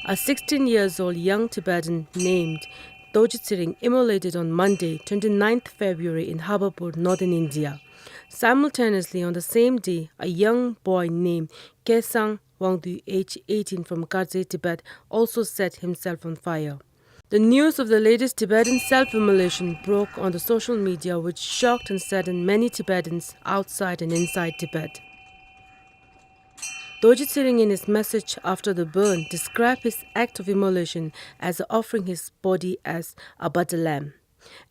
A 16-year-old young Tibetan named Dorjee Tsering immolated on Monday, 29th February in Habarpur, northern India. Simultaneously on the same day, a young boy named Kelsang Wangdu, age 18, from Kardze, Tibet, also set himself on fire. The news of the latest Tibetan self-immolation broke on the social media, which shocked and saddened many Tibetans outside and inside Tibet. Dorjee Tsering, in his message after the burn, described his act of immolation as offering his body as a butter lamb,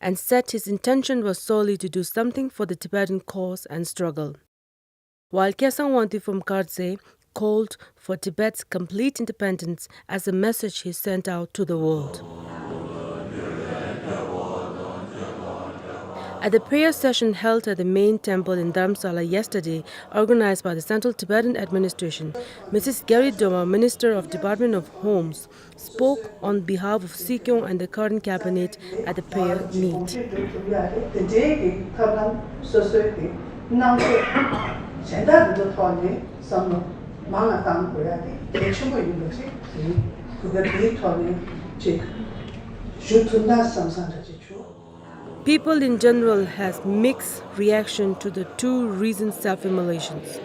and said his intention was solely to do something for the Tibetan cause and struggle. While Kelsang Wangdu from Kardze called for Tibet's complete independence as a message he sent out to the world. At the prayer session held at the main temple in Dharamsala yesterday, organized by the Central Tibetan Administration, Mrs. Gary Doma, Minister of Department of Homes, spoke on behalf of Sichuan and the current cabinet at the prayer meet. People in general has mixed reaction to the two recent self-immolations.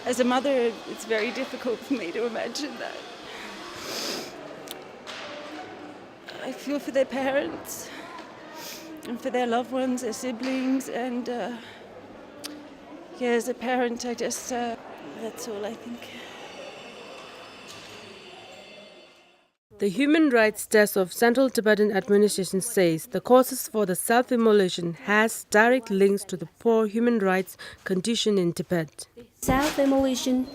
As a mother, it's very difficult for me to imagine that. I feel for their parents and for their loved ones, their siblings, and as a parent, I just, that's all I think. The Human Rights Desk of Central Tibetan Administration says the causes for the self-immolation has direct links to the poor human rights condition in Tibet. Self-immolation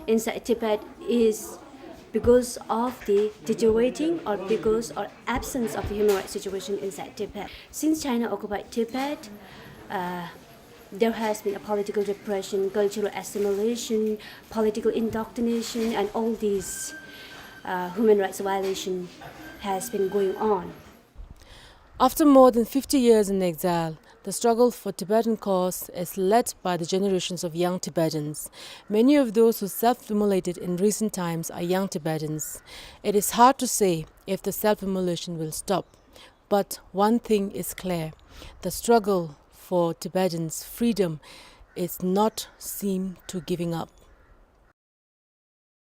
inside Tibet is because of the deteriorating or because of absence of the human rights situation inside Tibet. Since China occupied Tibet, there has been a political repression, cultural assimilation, political indoctrination, and all these human rights violation has been going on. After more than 50 years in exile, the struggle for Tibetan cause is led by the generations of young Tibetans. Many of those who self-immolated in recent times are young Tibetans. It is hard to say if the self-immolation will stop, but one thing is clear: the struggle for Tibetans' freedom is not seem to giving up.